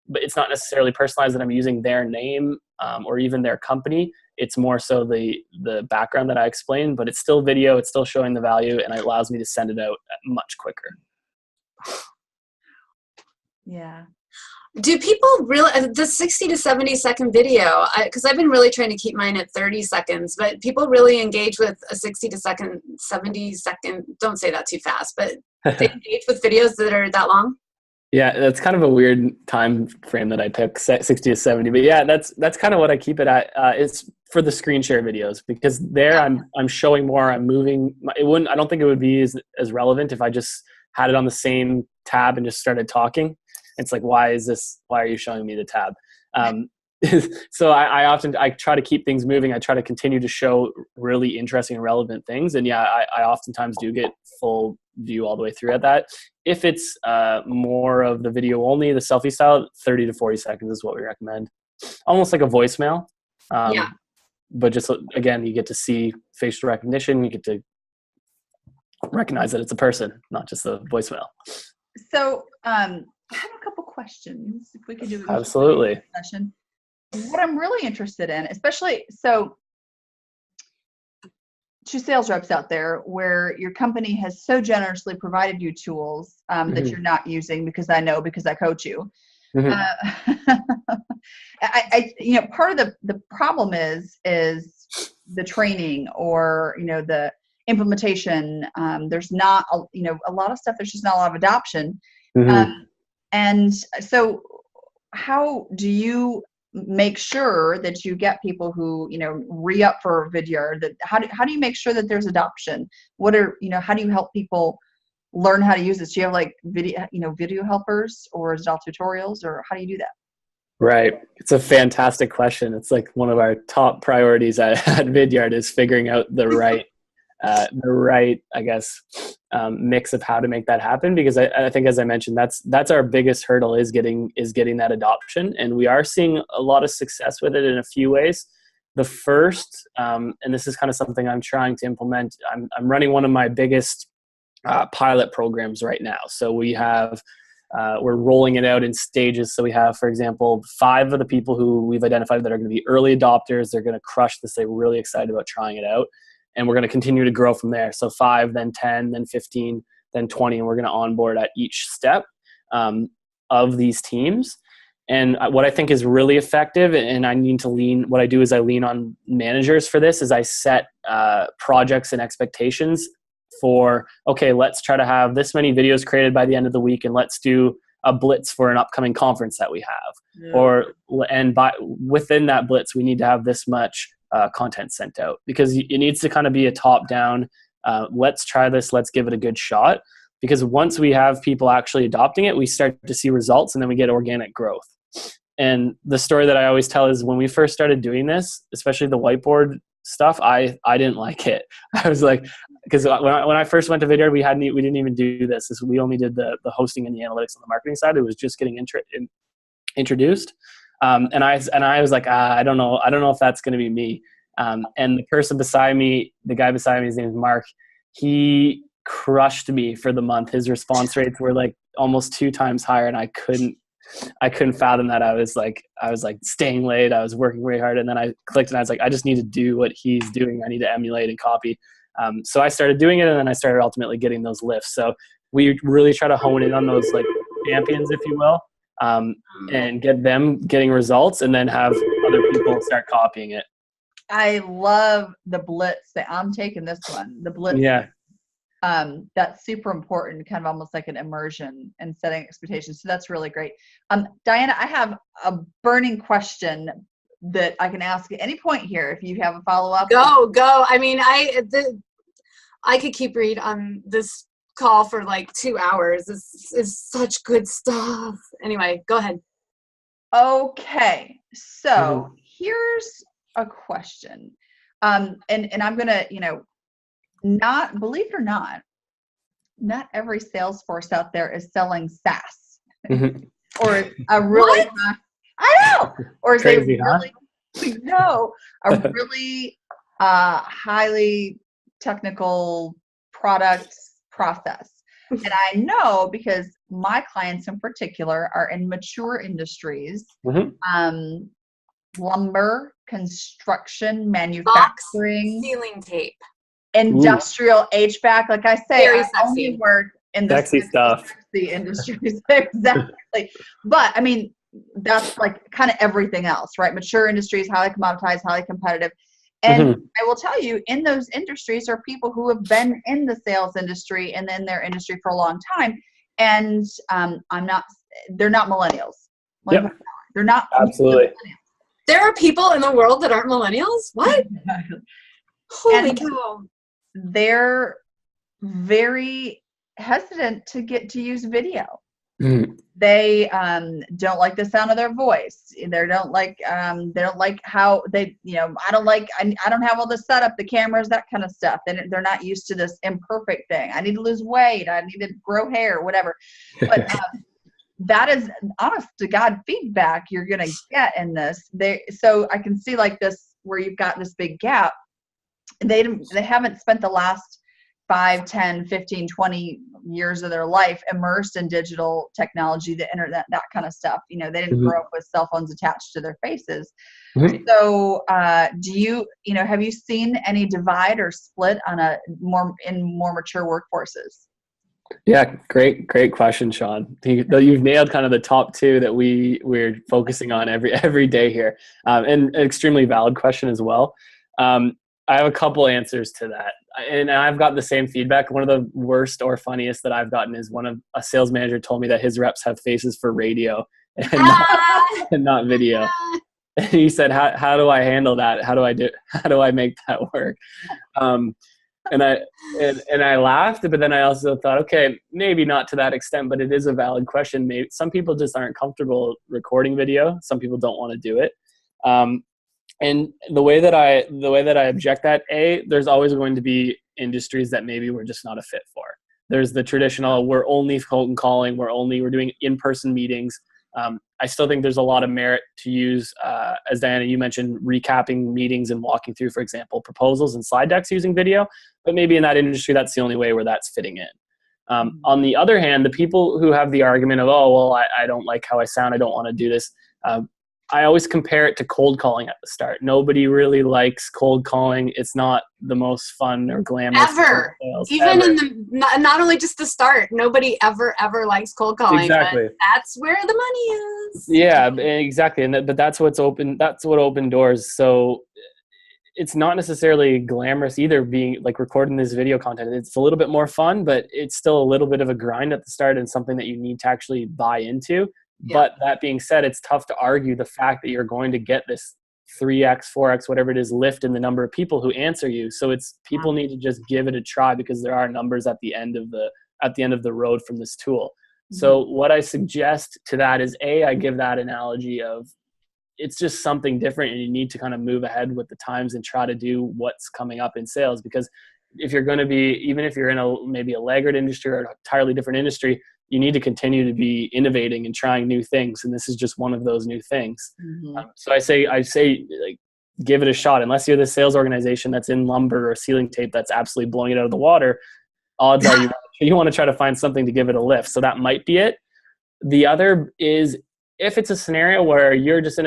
But it's not necessarily personalized that I'm using their name or even their company. It's more so the background that I explained, but it's still video, it's still showing the value, and it allows me to send it out much quicker. Yeah. Do people really, the 60 to 70 second video, because I've been really trying to keep mine at 30 seconds, but people really engage with a 60 to 70 second, don't say that too fast, but they engage with videos that are that long? Yeah, that's kind of a weird time frame that I took, 60 to 70. But yeah, that's kind of what I keep it at. It's for the screen share videos, because there I'm showing more, I'm moving. I don't think it would be as relevant if I just had it on the same tab and just started talking. It's like, why are you showing me the tab? So I try to keep things moving. I try to continue to show really interesting and relevant things. And yeah, I oftentimes do get full view all the way through at that. If it's more of the video only, the selfie style, 30 to 40 seconds is what we recommend. Almost like a voicemail. But just, again, you get to see facial recognition. You get to recognize that it's a person, not just a voicemail. So I have a couple questions. If we could do a absolutely session. What I'm really interested in, especially to sales reps out there, where your company has so generously provided you tools that you're not using, because I coach you. Part of the problem is the training, or the implementation. There's not a lot of stuff. There's just not a lot of adoption. And so how do you make sure that you get people who re-up for Vidyard? How do you make sure that there's adoption? How do you help people learn how to use this? Do you have like video helpers, or is it all tutorials, or how do you do that? Right. It's a fantastic question. It's like one of our top priorities at Vidyard is figuring out the right, I guess, mix of how to make that happen. Because I think, as I mentioned, that's our biggest hurdle is getting that adoption. And we are seeing a lot of success with it in a few ways. The first, and this is kind of something I'm trying to implement, I'm running one of my biggest pilot programs right now. So we have, we're rolling it out in stages. So we have, for example, 5 of the people who we've identified that are going to be early adopters. They're going to crush this. They're really excited about trying it out. And we're going to continue to grow from there. So 5, then 10, then 15, then 20. And we're going to onboard at each step of these teams. And what I think is really effective, and what I do is I lean on managers for this, is I set projects and expectations for, okay, let's try to have this many videos created by the end of the week, and let's do a blitz for an upcoming conference that we have. Within that blitz, we need to have this much content sent out, because it needs to kind of be a top down, let's try this, let's give it a good shot. Because once we have people actually adopting it, we start to see results, and then we get organic growth. And the story that I always tell is, when we first started doing this, especially the whiteboard stuff, I didn't like it. I was like, because when I first went to Vidyard, we didn't even do this. We only did the hosting and the analytics on the marketing side. It was just getting introduced. And I was like, I don't know if that's going to be me. And the person beside me, the guy beside me, his name is Mark. He crushed me for the month. His response rates were like almost 2 times higher, and I couldn't fathom that. I was like staying late. I was working really hard, and then I clicked, and I was like, I just need to do what he's doing. I need to emulate and copy. So I started doing it, and then I started ultimately getting those lifts. So we really try to hone in on those like champions, if you will. And get them getting results, and then have other people start copying it. I love the blitz. I'm taking this one. The blitz. Yeah. That's super important, kind of almost like an immersion and setting expectations. So that's really great. Dianna, I have a burning question that I can ask at any point here. If you have a follow-up. Go. I mean, I could keep Reid on this call for like 2 hours. This is such good stuff. Anyway, go ahead. Okay. So here's a question. And I'm going to, not, believe it or not every Salesforce out there is selling SaaS or a really, I know, or is crazy, a really highly technical product process. And I know because my clients in particular are in mature industries, lumber, construction, manufacturing, ceiling tape, industrial HVAC. Like I say, very I sexy. only work in the sexy stuff. Sexy industries. Exactly. But I mean, that's like kind of everything else, right? Mature industries, highly commoditized, highly competitive. And I will tell you, in those industries are people who have been in the sales industry and in their industry for a long time. And they're not millennials. Yep. They're not. Absolutely. There are people in the world that aren't millennials? What? Holy cow. They're very hesitant to get to use video. They don't like the sound of their voice. They don't like how they, I don't have all the setup, the cameras, that kind of stuff. They're not used to this imperfect thing. I need to lose weight. I need to grow hair, whatever. But that is honest to God feedback you're going to get in this. So I can see like this, where you've got this big gap. They haven't spent the last 5, 10, 15, 20 years of their life immersed in digital technology, the internet, that kind of stuff. They didn't grow up with cell phones attached to their faces. So do you, have you seen any divide or split on in more mature workforces? Yeah, great question, Sean. You've nailed kind of the top two that we're focusing on every day here, and an extremely valid question as well. I have a couple answers to that, and I've got the same feedback. One of the worst or funniest that I've gotten is a sales manager told me that his reps have faces for radio and not video. And he said, "How do I handle that? How do I make that work?" And I laughed, but then I also thought, okay, maybe not to that extent, but it is a valid question. Maybe some people just aren't comfortable recording video. Some people don't want to do it. And the way that I object that, there's always going to be industries that maybe we're just not a fit for. There's the traditional, we're only cold calling, we're doing in-person meetings. I still think there's a lot of merit to use, as Dianna, you mentioned, recapping meetings and walking through, for example, proposals and slide decks using video. But maybe in that industry, that's the only way where that's fitting in. On the other hand, the people who have the argument of, I don't like how I sound, I don't want to do this. I always compare it to cold calling at the start. Nobody really likes cold calling. It's not the most fun or glamorous ever. Even in not only just the start, nobody ever likes cold calling. Exactly. But that's where the money is. Yeah, exactly. But that's what's open. That's what opened doors. So it's not necessarily glamorous either, being like recording this video content. It's a little bit more fun, but it's still a little bit of a grind at the start and something that you need to actually buy into. Yeah. But that being said, it's tough to argue the fact that you're going to get this 3x, 4x, whatever it is, lift in the number of people who answer you. So people need to just give it a try, because there are numbers at the end of the road from this tool. Mm-hmm. So what I suggest to that is, I give that analogy of, it's just something different, and you need to kind of move ahead with the times and try to do what's coming up in sales. Because if you're going to be, even if you're in maybe a laggard industry or an entirely different industry, you need to continue to be innovating and trying new things. And this is just one of those new things. Mm-hmm. So I say like, give it a shot. Unless you're the sales organization that's in lumber or ceiling tape that's absolutely blowing it out of the water, odds are you want to try to find something to give it a lift. So that might be it. The other is, if it's a scenario where you're just on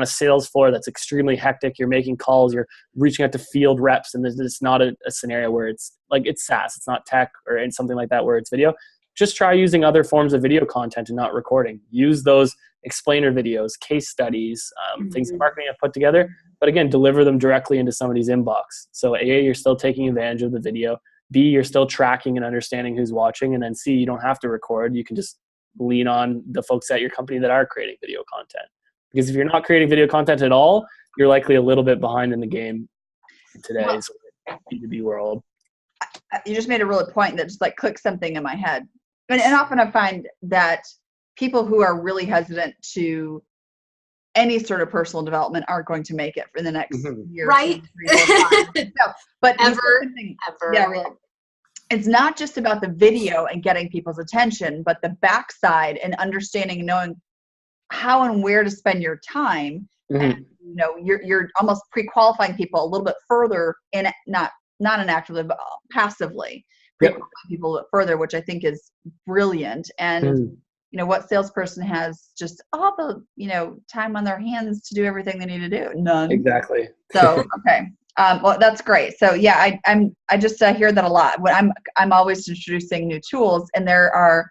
a sales floor that's extremely hectic, you're making calls, you're reaching out to field reps, and it's not a scenario where it's like, it's SaaS, it's not tech or something like that where it's video, just try using other forms of video content and not recording. Use those explainer videos, case studies, things that marketing have put together, but again, deliver them directly into somebody's inbox. So A, you're still taking advantage of the video. B, you're still tracking and understanding who's watching. And then C, you don't have to record. You can just lean on the folks at your company that are creating video content. Because if you're not creating video content at all, you're likely a little bit behind in the game in today's B2B world. You just made a really point that just like clicks something in my head. And often I find that people who are really hesitant to any sort of personal development aren't going to make it for the next year. Right. 2, 3, 4, 5. No, but ever. Yeah, really. It's not just about the video and getting people's attention, but the backside and understanding and knowing how and where to spend your time. And, you're almost pre-qualifying people a little bit further in not inactively, but passively. Pre-qualifying people a bit further, which I think is brilliant. And what salesperson has just all the time on their hands to do everything they need to do? None. Exactly. So okay. Well, that's great. So yeah, I just hear that a lot. When I'm always introducing new tools, and there are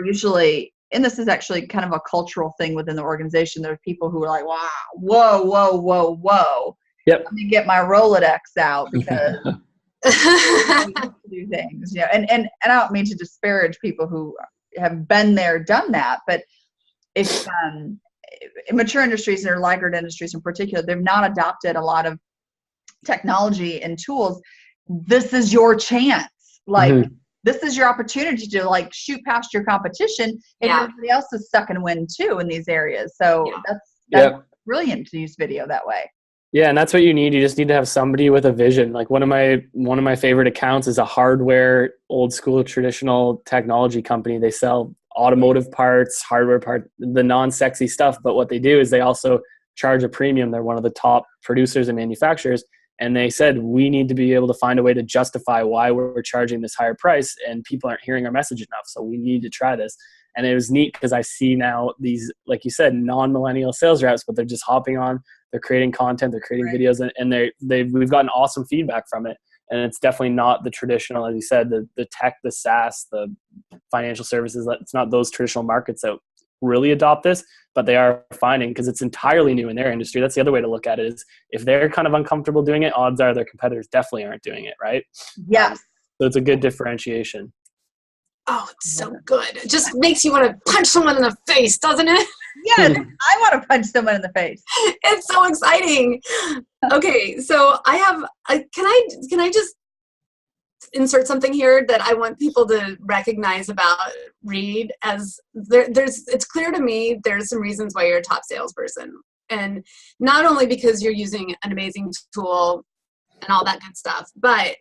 usually and this is actually kind of a cultural thing within the organization. There are people who are like, wow, whoa, whoa, whoa, whoa. Yep. Let me get my Rolodex out because we have to do things. And I don't mean to disparage people who have been there, done that, but if in mature industries or laggard industries in particular, they've not adopted a lot of technology and tools. This is your chance. Like, this is your opportunity to like shoot past your competition, and everybody else is stuck and win too in these areas. So that's brilliant to use video that way. Yeah, and that's what you need. You just need to have somebody with a vision. Like one of my favorite accounts is a hardware, old school, traditional technology company. They sell automotive parts, hardware parts, the non-sexy stuff. But what they do is they also charge a premium. They're one of the top producers and manufacturers. And they said, we need to be able to find a way to justify why we're charging this higher price, and people aren't hearing our message enough. So we need to try this. And it was neat because I see now these, like you said, non-millennial sales reps, but they're just hopping on, they're creating content, they're creating videos, and we've gotten awesome feedback from it. And it's definitely not the traditional, as you said, the tech, the SaaS, the financial services. It's not those traditional markets that really adopt this, but they are finding, because it's entirely new in their industry. That's the other way to look at it, is if they're kind of uncomfortable doing it, odds are their competitors definitely aren't doing it, right? Yes. So it's a good differentiation. Oh, it's so good. It just makes you want to punch someone in the face, doesn't it? Yes, I want to punch someone in the face. It's so exciting. Okay, so I have, can I just insert something here that I want people to recognize about Reid? As it's clear to me there's some reasons why you're a top salesperson. And not only because you're using an amazing tool and all that good stuff, but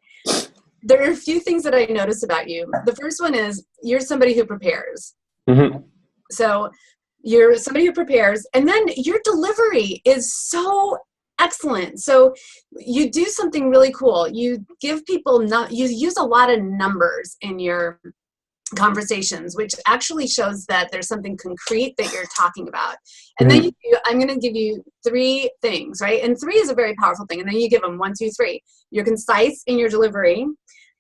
there are a few things that I notice about you. The first one is you're somebody who prepares. So you're somebody who prepares, and then your delivery is so excellent. So you do something really cool. You give people, you use a lot of numbers in your conversations, which actually shows that there's something concrete that you're talking about. And then I'm going to give you 3 things, right? And 3 is a very powerful thing. And then you give them 1, 2, 3. You're concise in your delivery.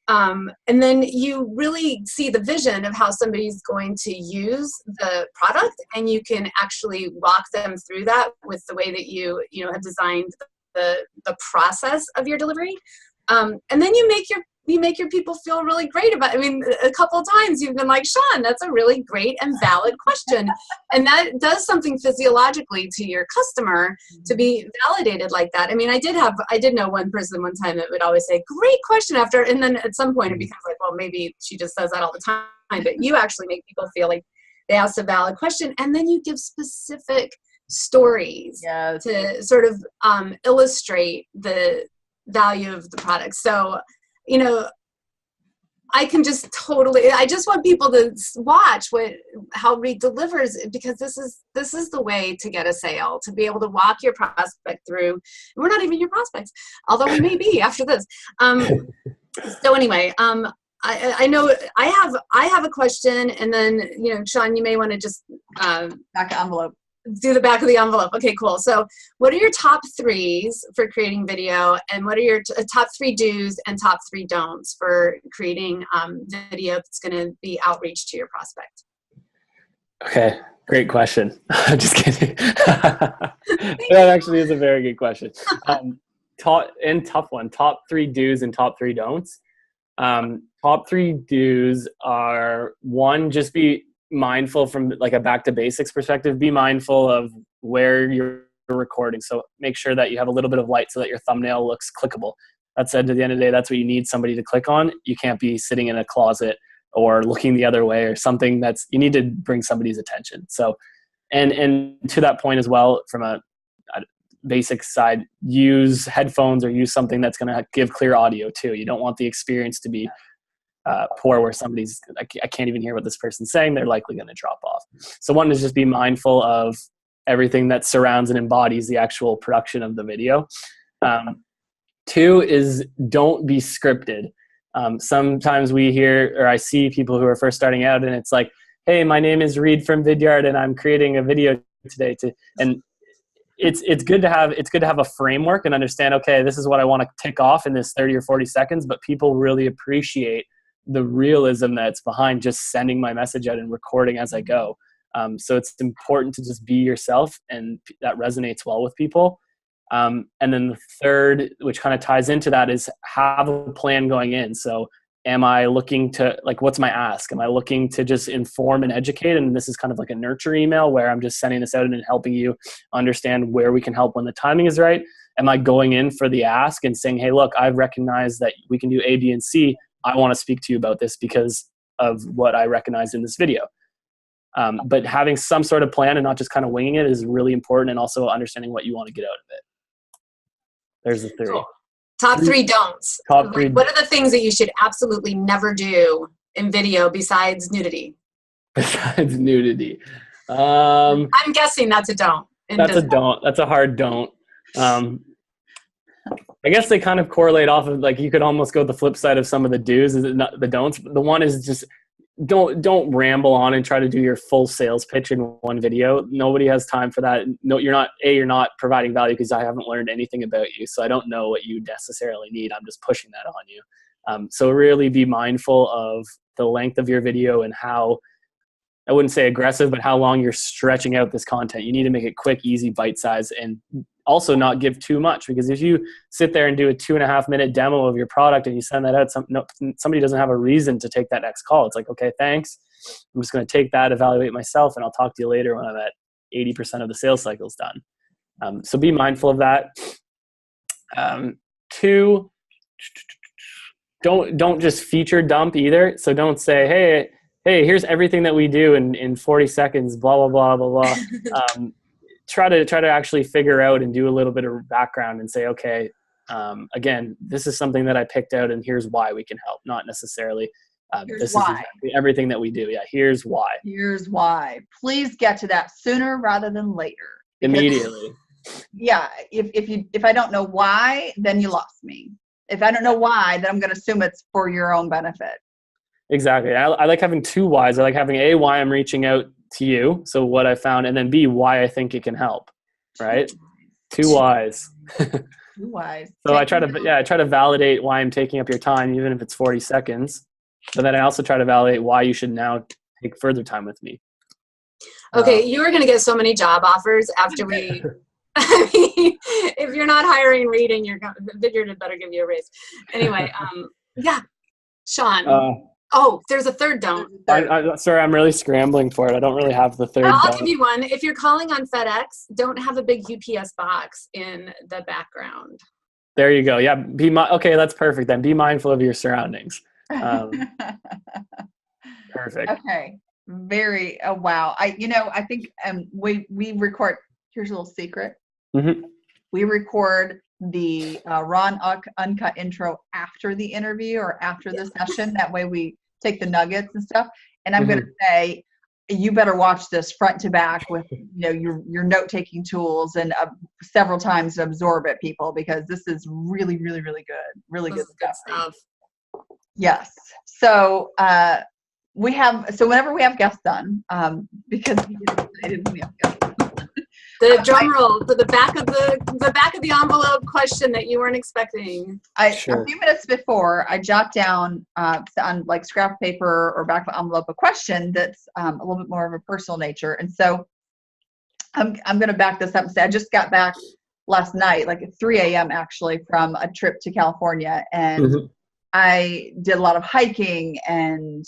And then you really see the vision of how somebody's going to use the product, and you can actually walk them through that with the way that you have designed the process of your delivery. And then you make your people feel really great about it. I mean, a couple of times you've been like, Sean, that's a really great and valid question. And that does something physiologically to your customer to be validated like that. I mean, I did know one person one time that would always say, great question after, and then at some point it becomes like, well, maybe she just says that all the time. But you actually make people feel like they asked a valid question. And then you give specific stories to sort of illustrate the value of the product. So, I can just I just want people to watch how Reid delivers, because this is the way to get a sale, to be able to walk your prospect through. We're not even your prospects, although we may be after this. So anyway, I know I have a question, and then, Sean, you may want to just back envelope. Do the back of the envelope. Okay, cool. So what are your top 3s for creating video, and what are your top 3 do's and top 3 don'ts for creating video that's going to be outreach to your prospect? Okay, great question. I'm just kidding. That actually is a very good question. Tough one. Top 3 do's and top 3 don'ts. Top 3 do's are, 1, just be mindful from like a back to basics perspective. Be mindful of where you're recording. So make sure that you have a little bit of light so that your thumbnail looks clickable. That said, at the end of the day, that's what you need somebody to click on. You can't be sitting in a closet or looking the other way or something. You need to bring somebody's attention. So, and to that point as well, from a basic side, use headphones or use something that's going to give clear audio too. You don't want the experience to be poor where somebody's, I can't even hear what this person's saying. They're likely going to drop off. So 1 is just be mindful of everything that surrounds and embodies the actual production of the video. 2 is don't be scripted. Sometimes we hear, or I see people who are first starting out, and it's like, hey, my name is Reid from Vidyard, and I'm creating a video today. And it's good to have a framework and understand, okay, this is what I want to tick off in this 30 or 40 seconds, but people really appreciate the realism that's behind just sending my message out and recording as I go. So it's important to just be yourself, and that resonates well with people. And then the third, which kind of ties into that, is have a plan going in. So am I looking to, like, what's my ask? Am I looking to just inform and educate? And this is kind of like a nurture email where I'm just sending this out and helping you understand where we can help when the timing is right. Am I going in for the ask and saying, hey, look, I've recognized that we can do A, B, and C. I want to speak to you about this because of what I recognized in this video. But having some sort of plan and not just kind of winging it is really important, and also understanding what you want to get out of it. There's the three. Cool. Top three don'ts. Top three. What are the things that you should absolutely never do in video besides nudity? Besides nudity. I'm guessing that's a don't. That's a don't. That's a hard don't. I guess they kind of correlate off of, like, you could almost go the flip side of some of the do's, is not the don'ts. The one is just don't ramble on and try to do your full sales pitch in one video. Nobody has time for that. No, you're not providing value because I haven't learned anything about you. So I don't know what you necessarily need. I'm just pushing that on you. So really be mindful of the length of your video and how, I wouldn't say aggressive, but how long you're stretching out this content. You need to make it quick, easy, bite size, and also not give too much, because if you sit there and do a 2.5-minute demo of your product and you send that out, somebody doesn't have a reason to take that next call. It's like, okay, thanks. I'm just going to take that, evaluate myself, and I'll talk to you later when I'm at 80% of the sales cycle's done. So be mindful of that. 2, don't just feature dump either. So don't say, hey, here's everything that we do in 40 seconds, blah, blah, blah, blah, blah. Try to actually figure out and do a little bit of background and say, okay, again, this is something that I picked out and here's why we can help. Not necessarily, this why. is exactly everything that we do. Yeah, here's why. Here's why. Please get to that sooner rather than later. Immediately. Yeah, if I don't know why, then you lost me. If I don't know why, then I'm going to assume it's for your own benefit. Exactly. I like having 2 whys. I like having A, why I'm reaching out to you, so what I found, and then B, why I think it can help. Right? 2 whys. 2 whys. So I try to validate why I'm taking up your time, even if it's 40 seconds. But then I also try to validate why you should now take further time with me. Okay, you are going to get so many job offers after we. I mean, if you're not hiring Reid and Vidyard had better give you a raise. Anyway, yeah, Sean. There's a third don't. Sorry, I'm really scrambling for it. I don't really have the third. I'll give you one. If you're calling on FedEx, don't have a big UPS box in the background. There you go. Yeah, okay, that's perfect then. Be mindful of your surroundings. Perfect. Okay. Very. Oh wow. I think we record. Here's a little secret. Mm-hmm. We record the raw uncut intro after the interview or after the session. That way we take the nuggets and stuff. And I'm going to say, you better watch this front to back with your note taking tools and several times to absorb it, people, because this is really, really, really good. Really good stuff. Yes. So whenever we have guests on, because we get excited when we have guests. The drum roll for the back of the envelope question that you weren't expecting. A few minutes before, I jot down on like scrap paper or back of envelope a question that's a little bit more of a personal nature. And so I'm going to back this up and say I just got back last night, like at 3 a.m. actually, from a trip to California, and I did a lot of hiking and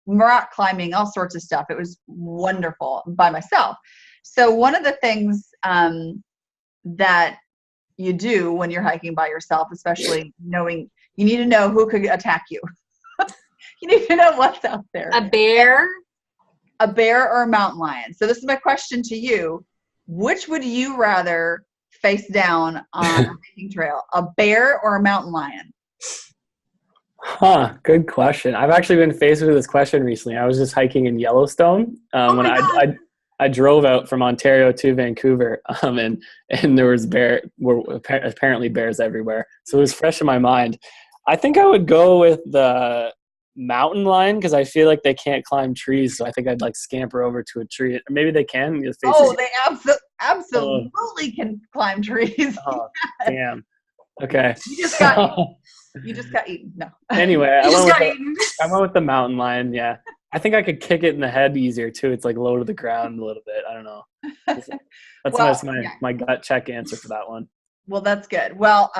rock climbing, all sorts of stuff. It was wonderful by myself. So one of the things that you do when you're hiking by yourself, especially you need to know who could attack you. You need to know what's out there. A bear or a mountain lion. So this is my question to you. Which would you rather face down on a hiking trail, a bear or a mountain lion? Good question. I've actually been faced with this question recently. I was just hiking in Yellowstone when I drove out from Ontario to Vancouver, and there was apparently bears everywhere. So it was fresh in my mind. I think I would go with the mountain lion because I feel like they can't climb trees. So I think I'd like scamper over to a tree. Or maybe they can. They absolutely can climb trees. Oh, damn. Okay. You just got eaten. No. Anyway, I went with the mountain lion. Yeah. I think I could kick it in the head easier too. It's like low to the ground a little bit. I don't know. That's my gut check answer for that one. Well, that's good. Well,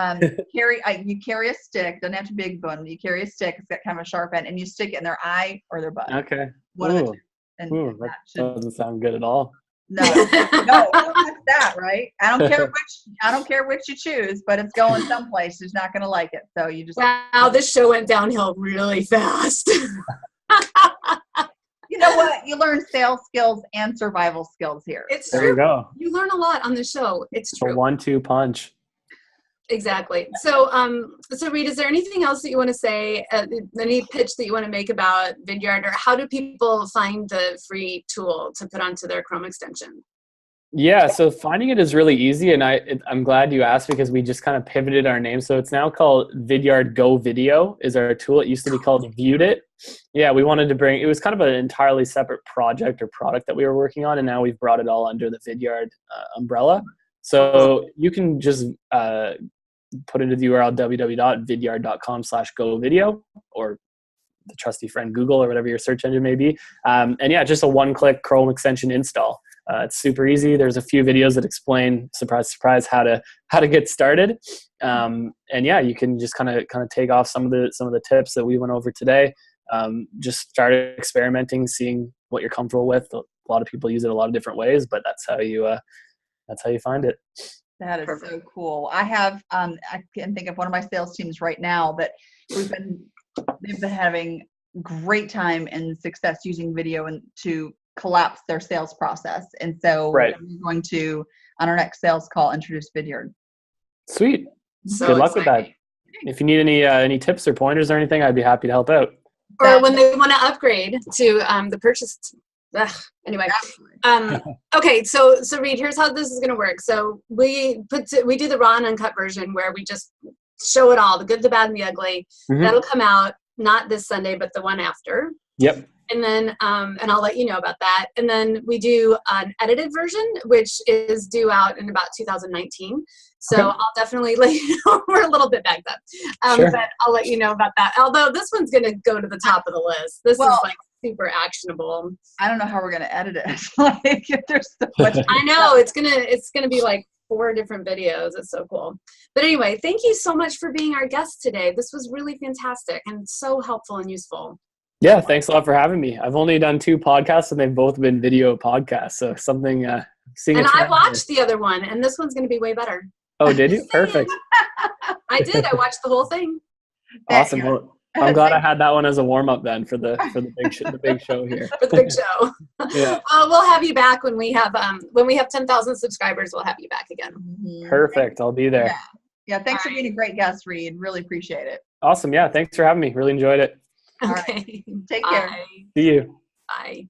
you carry a stick. Doesn't have to be a big bone. You carry a stick. It's got kind of a sharp end, and you stick it in their eye or their butt. Okay. One of the two. And that doesn't sound good at all. No, that's that, right? I don't care which you choose, but it's going someplace. Who's not going to like it? So you just. Wow, this show went downhill really fast. You know what? You learn sales skills and survival skills here. It's there true. You go. You learn a lot on the show. It's true. A 1-2 punch. Exactly. So, Reid, is there anything else that you want to say? Any pitch that you want to make about Vidyard, or how do people find the free tool to put onto their Chrome extension? Yeah, so finding it is really easy, and I'm glad you asked because we just kind of pivoted our name. So it's now called Vidyard GoVideo is our tool. It used to be called Viewed It. Yeah, we wanted to bring, it was kind of an entirely separate project or product that we were working on, and now we've brought it all under the Vidyard umbrella. So you can just put into the URL www.vidyard.com/GoVideo, or the trusty friend Google, or whatever your search engine may be. And yeah, just a one-click Chrome extension install. It's super easy. There's a few videos that explain, surprise, surprise, how to get started. And yeah, you can just kind of take off some of the tips that we went over today. Just start experimenting, seeing what you're comfortable with. A lot of people use it a lot of different ways, but that's how you find it. That is so cool. I have, I can think of one of my sales teams right now that they've been having great time and success using video and to collapse their sales process. And so we're going to, on our next sales call, introduce Vidyard. Sweet. So good luck with that. If you need any tips or pointers or anything, I'd be happy to help out. Or when they want to upgrade to the purchase. Anyway. Okay, so Reid, here's how this is going to work. So we do the raw and uncut version where we just show it all, the good, the bad, and the ugly. Mm-hmm. That'll come out not this Sunday, but the one after. Yep. And then, and I'll let you know about that. And then we do an edited version, which is due out in about 2019. So okay. I'll definitely let you know. We're a little bit backed up. Sure. But I'll let you know about that. Although this one's going to go to the top of the list. This is like super actionable. I don't know how we're going to edit it. Like, there's so much. I know it's going to be like 4 different videos. It's so cool. But anyway, thank you so much for being our guest today. This was really fantastic and so helpful and useful. Yeah, thanks a lot for having me. I've only done 2 podcasts, and they've both been video podcasts. So something. Seeing and I watched the other one, and this one's going to be way better. Oh, did you? Perfect. I did. I watched the whole thing. Awesome. Well, I'm glad I had that one as a warm up then for the big show here. For the big show. Yeah. We'll have you back when we have 10,000 subscribers. We'll have you back again. Mm-hmm. Perfect. I'll be there. Yeah. Thanks for being a great guest, Reid. Really appreciate it. Awesome. Yeah. Thanks for having me. Really enjoyed it. All right. Take care. See you. Bye.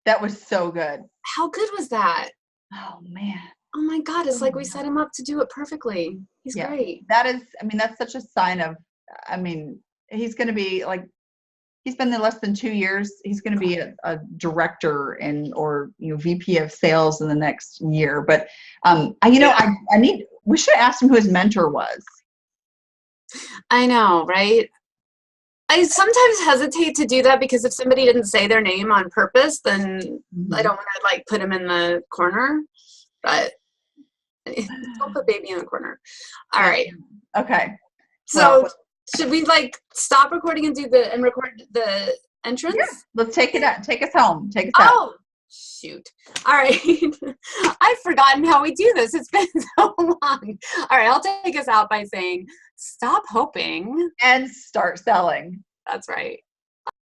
That was so good. How good was that? Oh, man. Oh, my God. It's like we set him up to do it perfectly. He's great. That is, that's such a sign of, he's going to be like, he's been there less than 2 years. He's going to be a director or VP of sales in the next year. But, we should ask him who his mentor was. I know, right? I sometimes hesitate to do that because if somebody didn't say their name on purpose, then I don't want to put him in the corner. But don't put baby in the corner. All right. Okay. So should we stop recording and record the entrance? Yeah. Let's take it out. Take us home. Take us out. Oh, shoot. All right. I've forgotten how we do this. It's been so long. All right. I'll take us out by saying, stop hoping and start selling. That's right.